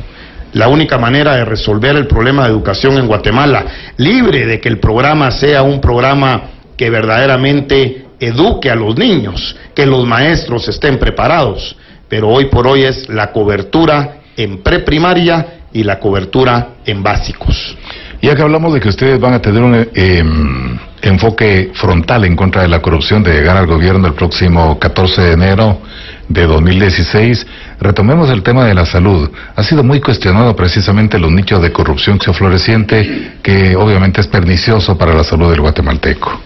B: La única manera de resolver el problema de educación en Guatemala, libre de que el programa sea un programa que verdaderamente eduque a los niños, que los maestros estén preparados, pero hoy por hoy es la cobertura en preprimaria y la cobertura en básicos.
A: Ya que hablamos de que ustedes van a tener un enfoque frontal en contra de la corrupción de llegar al gobierno el próximo 14 de enero de 2016, retomemos el tema de la salud. Ha sido muy cuestionado precisamente los nichos de corrupción floreciente, que obviamente es pernicioso para la salud del guatemalteco.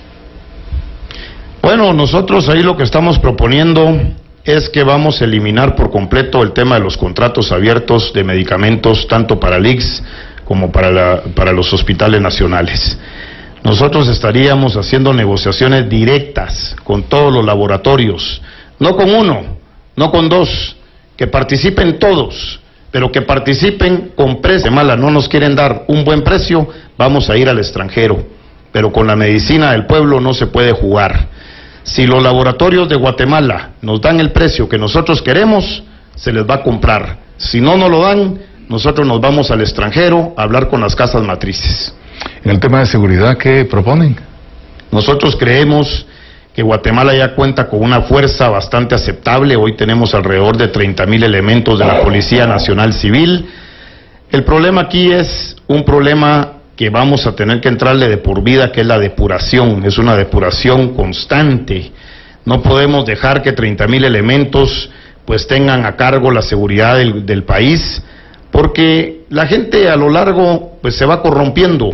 B: Bueno, nosotros ahí lo que estamos proponiendo es que vamos a eliminar por completo el tema de los contratos abiertos de medicamentos, tanto para el ICS como para los hospitales nacionales. Nosotros estaríamos haciendo negociaciones directas con todos los laboratorios, no con uno, no con dos, que participen todos, pero que participen con precio. Mala, no nos quieren dar un buen precio, vamos a ir al extranjero, pero con la medicina del pueblo no se puede jugar. Si los laboratorios de Guatemala nos dan el precio que nosotros queremos, se les va a comprar. Si no nos lo dan, nosotros nos vamos al extranjero a hablar con las casas matrices.
A: En el tema de seguridad, ¿qué proponen?
B: Nosotros creemos que Guatemala ya cuenta con una fuerza bastante aceptable. Hoy tenemos alrededor de 30,000 elementos de la Policía Nacional Civil. El problema aquí es un problema que vamos a tener que entrarle de por vida, que es la depuración. Es una depuración constante. No podemos dejar que 30,000 elementos pues tengan a cargo la seguridad del país, porque la gente a lo largo pues se va corrompiendo,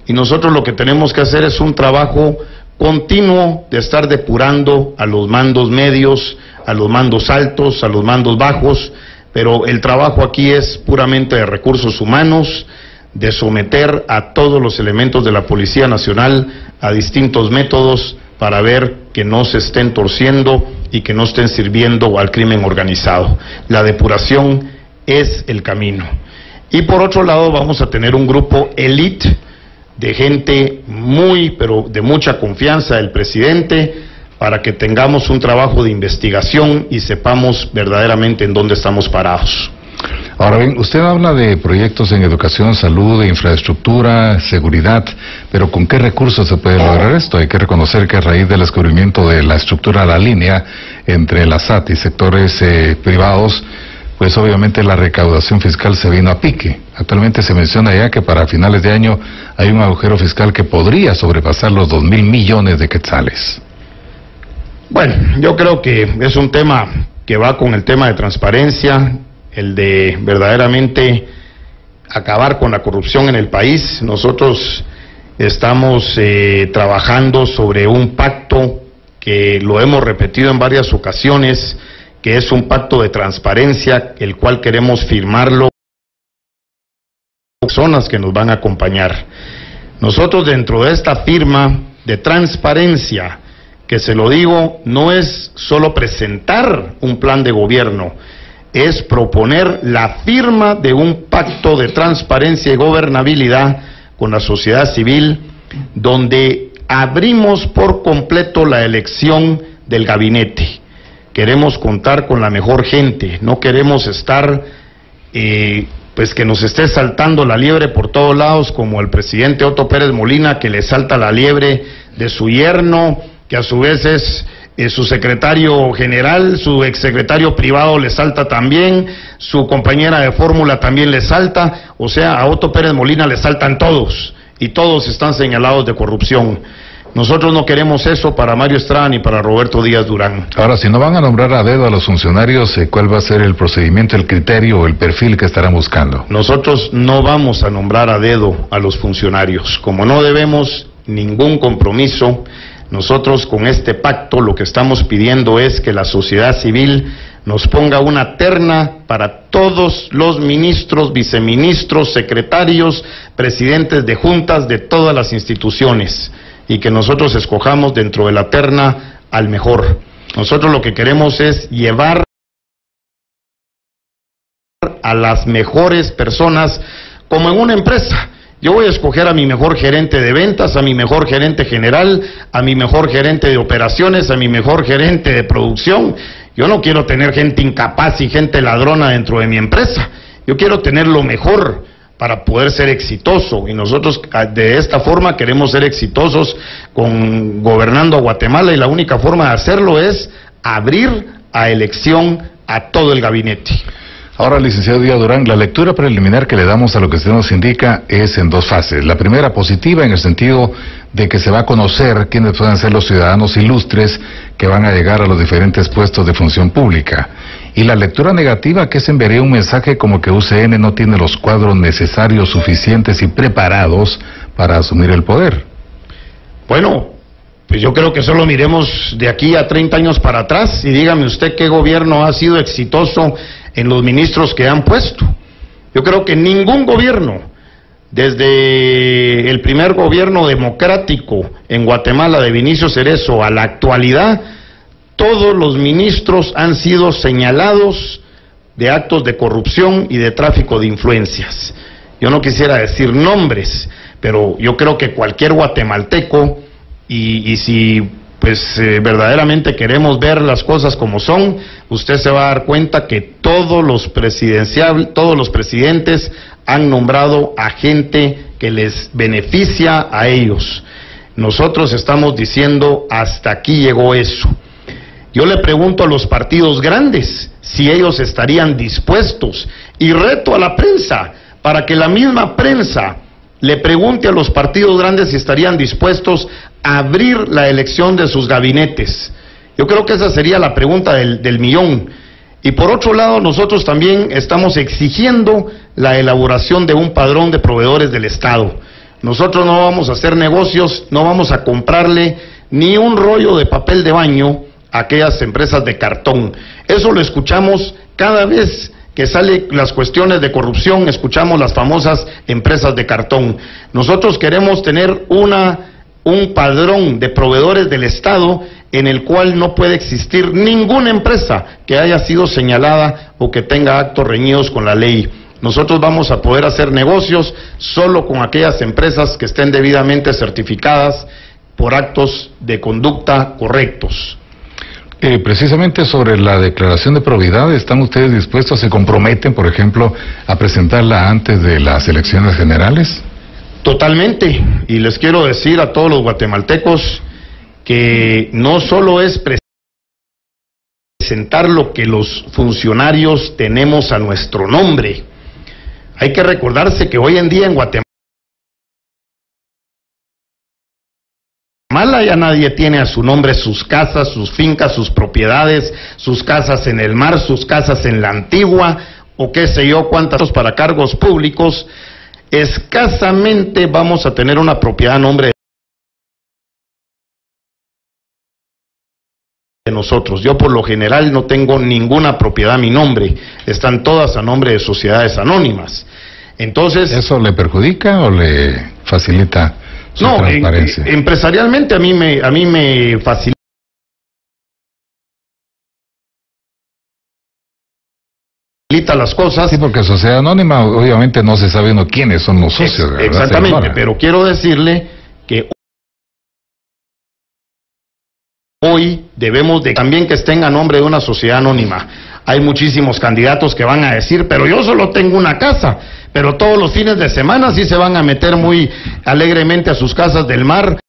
B: y nosotros lo que tenemos que hacer es un trabajo continuo de estar depurando a los mandos medios, a los mandos altos, a los mandos bajos, pero el trabajo aquí es puramente de recursos humanos, de someter a todos los elementos de la Policía Nacional a distintos métodos para ver que no se estén torciendo y que no estén sirviendo al crimen organizado. La depuración es el camino. Y por otro lado vamos a tener un grupo élite de gente pero de mucha confianza del presidente, para que tengamos un trabajo de investigación y sepamos verdaderamente en dónde estamos parados.
A: Ahora bien, usted habla de proyectos en educación, salud, infraestructura, seguridad, pero ¿con qué recursos se puede lograr esto? Hay que reconocer que a raíz del descubrimiento de la estructura, la línea entre la SAT y sectores privados, pues obviamente la recaudación fiscal se vino a pique. Actualmente se menciona ya que para finales de año hay un agujero fiscal que podría sobrepasar los 2,000 millones de quetzales.
B: Bueno, yo creo que es un tema que va con el tema de transparencia, el de verdaderamente acabar con la corrupción en el país. Nosotros estamos trabajando sobre un pacto que lo hemos repetido en varias ocasiones, que es un pacto de transparencia, el cual queremos firmarlo con personas que nos van a acompañar. Nosotros, dentro de esta firma de transparencia, que se lo digo, no es solo presentar un plan de gobierno, es proponer la firma de un pacto de transparencia y gobernabilidad con la sociedad civil, donde abrimos por completo la elección del gabinete. Queremos contar con la mejor gente, no queremos estar pues que nos esté saltando la liebre por todos lados, como el presidente Otto Pérez Molina, que le salta la liebre de su yerno, que a su vez es su secretario general, su exsecretario privado le salta también, su compañera de fórmula también le salta. O sea, a Otto Pérez Molina le saltan todos, y todos están señalados de corrupción. Nosotros no queremos eso para Mario Estrada ni para Roberto Díaz Durán.
A: Ahora, si no van a nombrar a dedo a los funcionarios, ¿cuál va a ser el procedimiento, el criterio o el perfil que estarán buscando?
B: Nosotros no vamos a nombrar a dedo a los funcionarios. Como no debemos ningún compromiso, nosotros con este pacto lo que estamos pidiendo es que la sociedad civil nos ponga una terna para todos los ministros, viceministros, secretarios, presidentes de juntas de todas las instituciones, y que nosotros escojamos dentro de la terna al mejor. Nosotros lo que queremos es llevar a las mejores personas, como en una empresa. Yo voy a escoger a mi mejor gerente de ventas, a mi mejor gerente general, a mi mejor gerente de operaciones, a mi mejor gerente de producción. Yo no quiero tener gente incapaz y gente ladrona dentro de mi empresa. Yo quiero tener lo mejor para poder ser exitoso, y nosotros de esta forma queremos ser exitosos gobernando a Guatemala, y la única forma de hacerlo es abrir a elección a todo el gabinete.
A: Ahora, licenciado Díaz Durán, la lectura preliminar que le damos a lo que usted nos indica es en dos fases. La primera, positiva, en el sentido de que se va a conocer quiénes pueden ser los ciudadanos ilustres que van a llegar a los diferentes puestos de función pública. Y la lectura negativa, que se enviaría un mensaje como que UCN no tiene los cuadros necesarios, suficientes y preparados para asumir el poder.
B: Bueno, pues yo creo que solo miremos de aquí a 30 años para atrás y dígame usted qué gobierno ha sido exitoso en los ministros que han puesto. Yo creo que ningún gobierno, desde el primer gobierno democrático en Guatemala de Vinicio Cerezo a la actualidad, todos los ministros han sido señalados de actos de corrupción y de tráfico de influencias. Yo no quisiera decir nombres, pero yo creo que cualquier guatemalteco, y si verdaderamente queremos ver las cosas como son, usted se va a dar cuenta que todos los presidentes han nombrado a gente que les beneficia a ellos. Nosotros estamos diciendo, hasta aquí llegó eso. Yo le pregunto a los partidos grandes si ellos estarían dispuestos, y reto a la prensa para que la misma prensa le pregunte a los partidos grandes si estarían dispuestos a abrir la elección de sus gabinetes. Yo creo que esa sería la pregunta del millón. Y por otro lado, nosotros también estamos exigiendo la elaboración de un padrón de proveedores del Estado. Nosotros no vamos a hacer negocios, no vamos a comprarle ni un rollo de papel de baño a aquellas empresas de cartón. Eso lo escuchamos cada vez que salen las cuestiones de corrupción, escuchamos las famosas empresas de cartón. Nosotros queremos tener un padrón de proveedores del Estado en el cual no puede existir ninguna empresa que haya sido señalada o que tenga actos reñidos con la ley. Nosotros vamos a poder hacer negocios solo con aquellas empresas que estén debidamente certificadas por actos de conducta correctos.
A: Precisamente sobre la declaración de probidad, ¿están ustedes dispuestos, se comprometen, por ejemplo, a presentarla antes de las elecciones generales?
B: Totalmente, y les quiero decir a todos los guatemaltecos que no solo es presentar lo que los funcionarios tenemos a nuestro nombre. Hay que recordarse que hoy en día en Guatemala ya nadie tiene a su nombre sus casas, sus fincas, sus propiedades, sus casas en el mar, sus casas en la Antigua, o qué sé yo, cuántas para cargos públicos. Escasamente vamos a tener una propiedad a nombre de nosotros. Yo por lo general no tengo ninguna propiedad a mi nombre, están todas a nombre de sociedades anónimas. Entonces,
A: ¿eso le perjudica o le facilita su transparencia?
B: Empresarialmente a mí me facilita las cosas.
A: Sí, porque sociedad anónima obviamente no se sabe uno quiénes son los socios, ¿verdad?
B: Exactamente, pero quiero decirle que hoy debemos de también que estén a nombre de una sociedad anónima. Hay muchísimos candidatos que van a decir, pero yo solo tengo una casa, pero todos los fines de semana sí se van a meter muy alegremente a sus casas del mar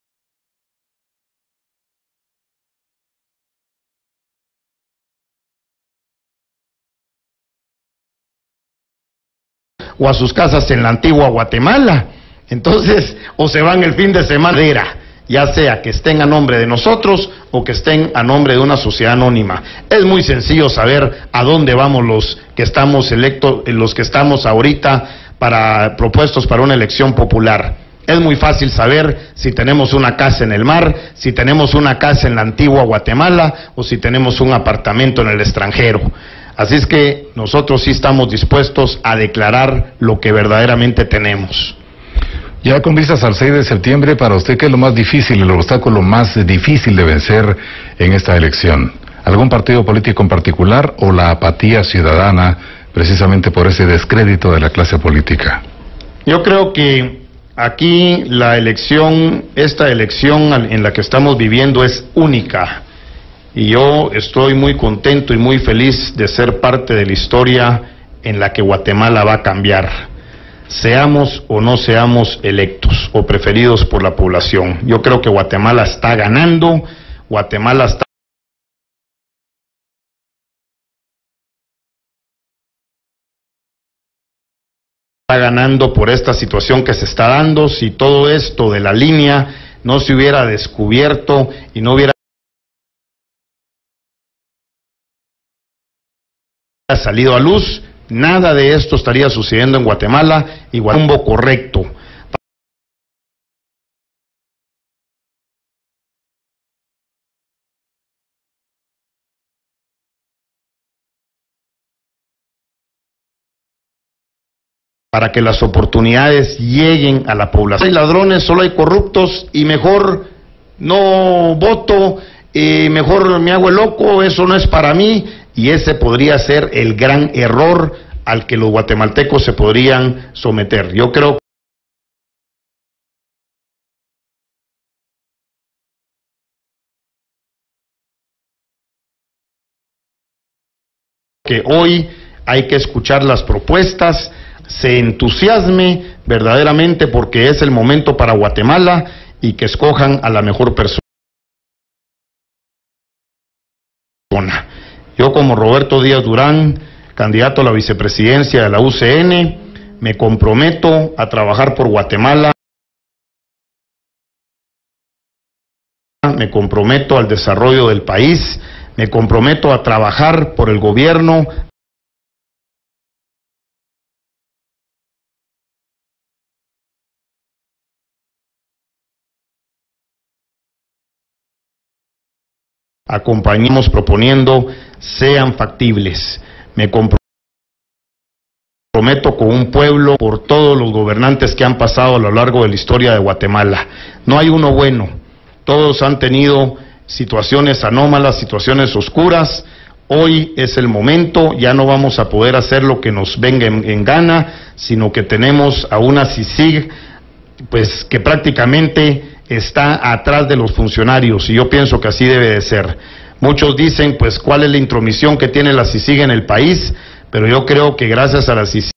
B: o a sus casas en la Antigua Guatemala. Entonces, o se van el fin de semana, ya sea que estén a nombre de nosotros o que estén a nombre de una sociedad anónima. Es muy sencillo saber a dónde vamos los que estamos electos, los que estamos ahorita propuestos para una elección popular. Es muy fácil saber si tenemos una casa en el mar, si tenemos una casa en la Antigua Guatemala o si tenemos un apartamento en el extranjero. Así es que nosotros sí estamos dispuestos a declarar lo que verdaderamente tenemos.
A: Ya con vistas al 6 de septiembre, para usted, ¿qué es lo más difícil, el obstáculo más difícil de vencer en esta elección? ¿Algún partido político en particular o la apatía ciudadana precisamente por ese descrédito de la clase política?
B: Yo creo que aquí esta elección en la que estamos viviendo es única. Y yo estoy muy contento y muy feliz de ser parte de la historia en la que Guatemala va a cambiar. Seamos o no seamos electos o preferidos por la población. Yo creo que Guatemala está ganando, Guatemala está ganando por esta situación que se está dando. Si todo esto de la línea no se hubiera descubierto y no hubiera salido a luz, nada de esto estaría sucediendo en Guatemala. Igual rumbo correcto. Para que las oportunidades lleguen a la población. Hay ladrones, solo hay corruptos, y mejor no voto, mejor me hago el loco, eso no es para mí, y ese podría ser el gran error al que los guatemaltecos se podrían someter. Yo creo que hoy hay que escuchar las propuestas, se entusiasme verdaderamente porque es el momento para Guatemala y que escojan a la mejor persona. Yo, como Roberto Díaz Durán, candidato a la vicepresidencia de la UCN, me comprometo a trabajar por Guatemala, me comprometo al desarrollo del país, me comprometo a trabajar por el gobierno acompañemos proponiendo sean factibles. Me comprometo con un pueblo por todos los gobernantes que han pasado a lo largo de la historia de Guatemala. No hay uno bueno, todos han tenido situaciones anómalas, situaciones oscuras. Hoy es el momento, ya no vamos a poder hacer lo que nos venga en gana, sino que tenemos a una CICIG pues que prácticamente está atrás de los funcionarios, y yo pienso que así debe de ser. Muchos dicen, pues, ¿cuál es la intromisión que tiene la CICIG en el país? Pero yo creo que gracias a la CICIG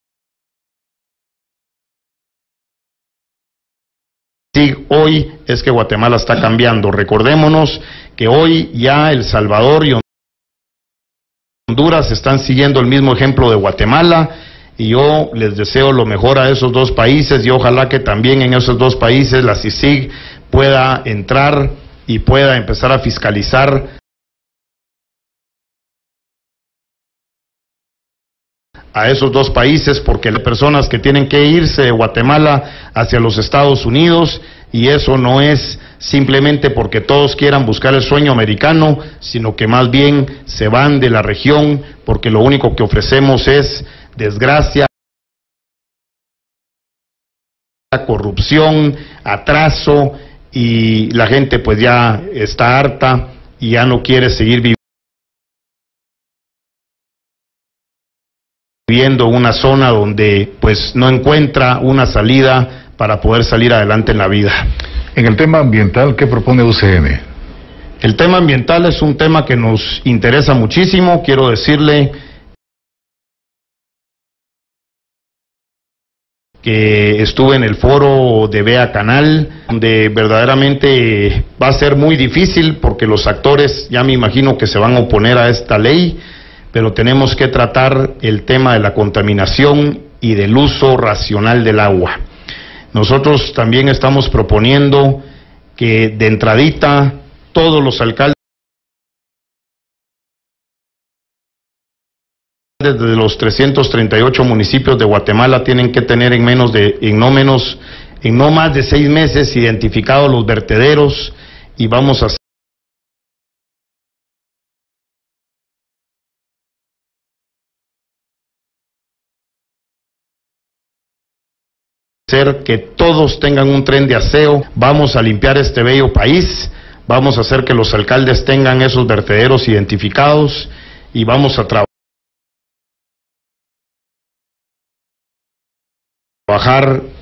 B: hoy es que Guatemala está cambiando. Recordémonos que hoy ya El Salvador y Honduras están siguiendo el mismo ejemplo de Guatemala, y yo les deseo lo mejor a esos dos países, y ojalá que también en esos dos países la CICIG pueda entrar y pueda empezar a fiscalizar a esos dos países, porque hay personas que tienen que irse de Guatemala hacia los Estados Unidos, y eso no es simplemente porque todos quieran buscar el sueño americano, sino que más bien se van de la región porque lo único que ofrecemos es desgracia, corrupción, atraso, y la gente pues ya está harta y ya no quiere seguir viviendo en una zona donde pues no encuentra una salida para poder salir adelante en la vida.
A: En el tema ambiental, ¿qué propone UCN?
B: El tema ambiental es un tema que nos interesa muchísimo. Quiero decirle que estuve en el foro de Vea Canal, donde verdaderamente va a ser muy difícil porque los actores ya me imagino que se van a oponer a esta ley, pero tenemos que tratar el tema de la contaminación y del uso racional del agua. Nosotros también estamos proponiendo que de entradita todos los alcaldes de los 338 municipios de Guatemala tienen que tener en no más de 6 meses identificados los vertederos, y vamos a hacer que todos tengan un tren de aseo. Vamos a limpiar este bello país, vamos a hacer que los alcaldes tengan esos vertederos identificados, y vamos a trabajar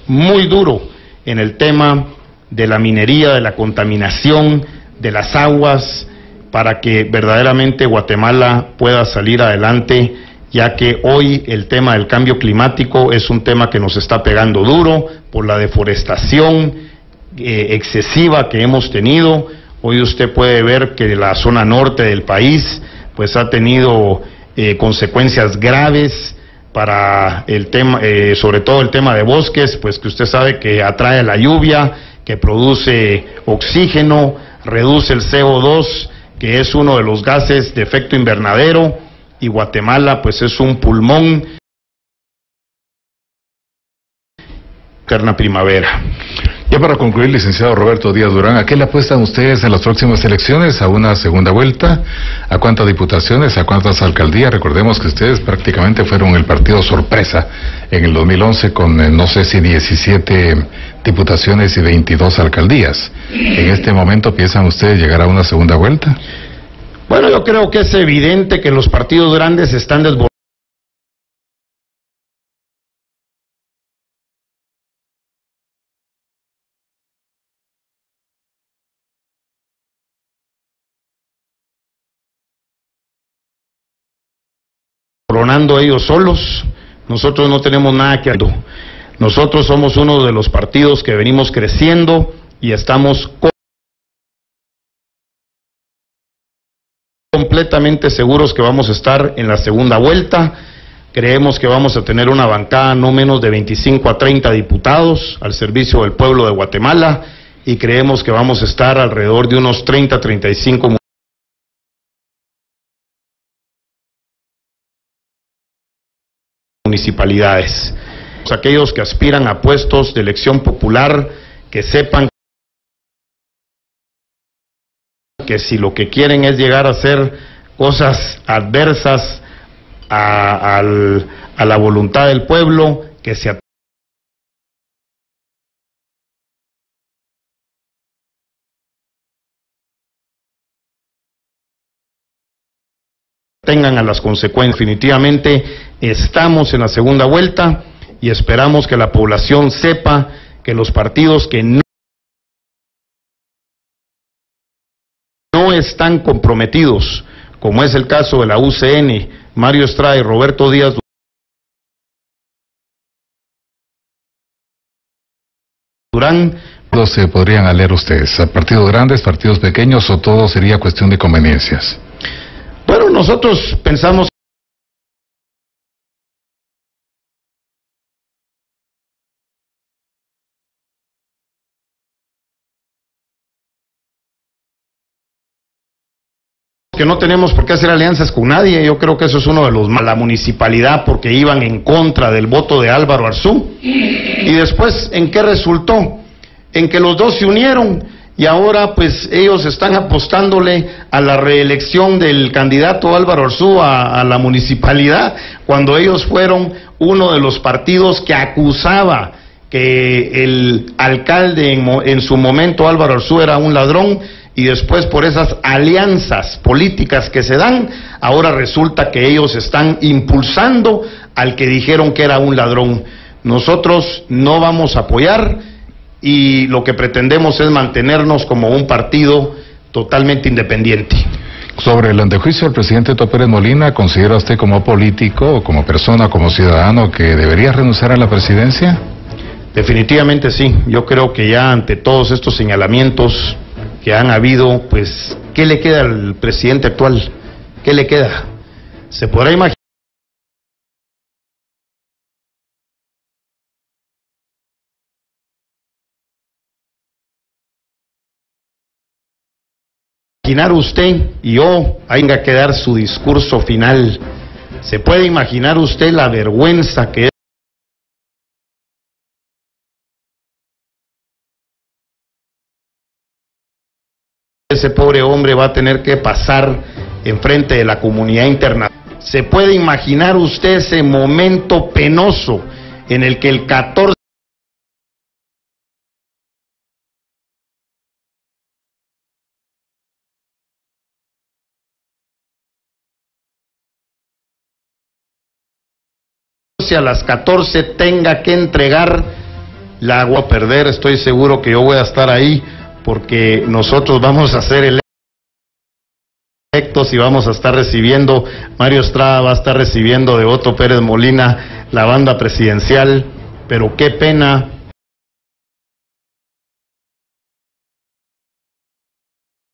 B: muy duro en el tema de la minería, de la contaminación de las aguas, para que verdaderamente Guatemala pueda salir adelante, ya que hoy el tema del cambio climático es un tema que nos está pegando duro por la deforestación excesiva que hemos tenido. Hoy usted puede ver que la zona norte del país pues ha tenido consecuencias graves para el tema, sobre todo el tema de bosques, pues que usted sabe que atrae la lluvia, que produce oxígeno, reduce el CO2, que es uno de los gases de efecto invernadero, y Guatemala pues es un pulmón eterna primavera.
A: Ya para concluir, licenciado Roberto Díaz Durán, ¿a qué le apuestan ustedes en las próximas elecciones? ¿A una segunda vuelta? ¿A cuántas diputaciones? ¿A cuántas alcaldías? Recordemos que ustedes prácticamente fueron el partido sorpresa en el 2011 con, no sé si 17 diputaciones y 22 alcaldías. ¿En este momento piensan ustedes llegar a una segunda vuelta?
B: Bueno, yo creo que es evidente que los partidos grandes están desboronando ellos solos. Nosotros no tenemos nada que hacer. Nosotros somos uno de los partidos que venimos creciendo y estamos completamente seguros que vamos a estar en la segunda vuelta. Creemos que vamos a tener una bancada no menos de 25 a 30 diputados al servicio del pueblo de Guatemala, y creemos que vamos a estar alrededor de unos 30 a 35 municipalidades. Aquellos que aspiran a puestos de elección popular, que sepan que si lo que quieren es llegar a hacer cosas adversas a la voluntad del pueblo, que se tengan a las consecuencias. Definitivamente estamos en la segunda vuelta y esperamos que la población sepa que los partidos que no están comprometidos, como es el caso de la UCN, Mario Estrada y Roberto Díaz Durán.
A: ¿Se podrían leer ustedes? ¿A partidos grandes, partidos pequeños, o todo sería cuestión de conveniencias?
B: Bueno, nosotros pensamos que no tenemos por qué hacer alianzas con nadie. Yo creo que eso es uno de los malos. La municipalidad, porque iban en contra del voto de Álvaro Arzú. Y después, ¿en qué resultó? En que los dos se unieron y ahora pues ellos están apostándole a la reelección del candidato Álvaro Arzú a la municipalidad, cuando ellos fueron uno de los partidos que acusaba que el alcalde en su momento, Álvaro Arzú, era un ladrón. Y después, por esas alianzas políticas que se dan, ahora resulta que ellos están impulsando al que dijeron que era un ladrón. Nosotros no vamos a apoyar, y lo que pretendemos es mantenernos como un partido totalmente independiente.
A: Sobre el antejuicio del presidente Otto Pérez Molina, ¿considera usted como político, como persona, como ciudadano, que debería renunciar a la presidencia?
B: Definitivamente sí. Yo creo que ya ante todos estos señalamientos que han habido, pues, ¿qué le queda al presidente actual? ¿Qué le queda? Se podrá imaginar usted y yo tenga que dar su discurso final. ¿Se puede imaginar usted la vergüenza que es? Ese pobre hombre va a tener que pasar enfrente de la comunidad internacional. ¿Se puede imaginar usted ese momento penoso en el que el 14 a las 14 tenga que entregar la agua a perder? Estoy seguro que yo voy a estar ahí, porque nosotros vamos a ser electos y vamos a estar recibiendo, Mario Estrada va a estar recibiendo de Otto Pérez Molina la banda presidencial, pero qué pena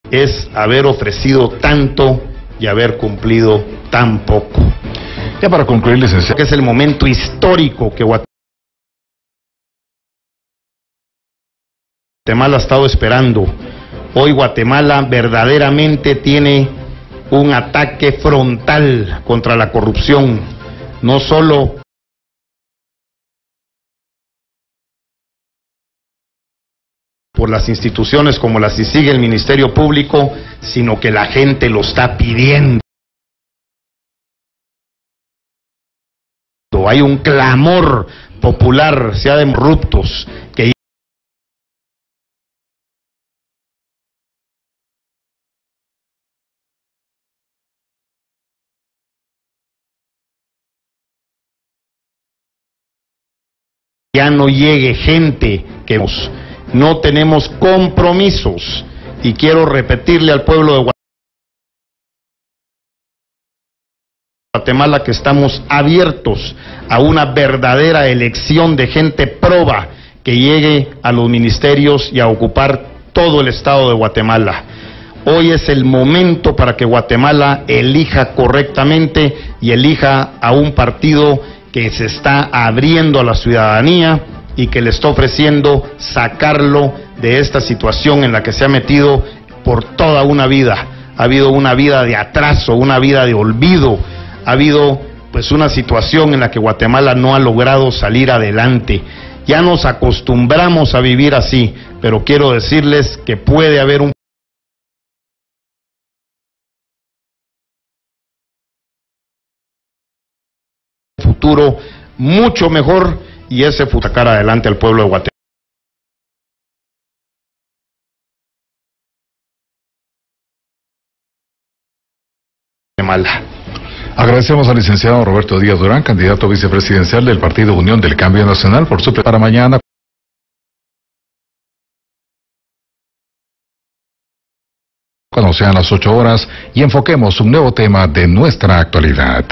B: es haber ofrecido tanto y haber cumplido tan poco.
A: Ya para concluir, licenciado,
B: que es el momento histórico que Guatemala ha estado esperando. Hoy Guatemala verdaderamente tiene un ataque frontal contra la corrupción, no solo por las instituciones como la CICIG, el Ministerio Público, sino que la gente lo está pidiendo. Hay un clamor popular, sea de corruptos, que ya no llegue gente que no tenemos compromisos, y quiero repetirle al pueblo de Guatemala que estamos abiertos a una verdadera elección de gente proba que llegue a los ministerios y a ocupar todo el estado de Guatemala. Hoy es el momento para que Guatemala elija correctamente y elija a un partido que se está abriendo a la ciudadanía y que le está ofreciendo sacarlo de esta situación en la que se ha metido por toda una vida. Ha habido una vida de atraso, una vida de olvido, ha habido pues una situación en la que Guatemala no ha logrado salir adelante. Ya nos acostumbramos a vivir así, pero quiero decirles que puede haber un futuro mucho mejor, y ese futuro sacar adelante al pueblo de Guatemala.
A: Agradecemos al licenciado Roberto Díaz Durán, candidato vicepresidencial del Partido Unión del Cambio Nacional, por su para mañana. Cuando sean las 8 horas y enfoquemos un nuevo tema de nuestra actualidad.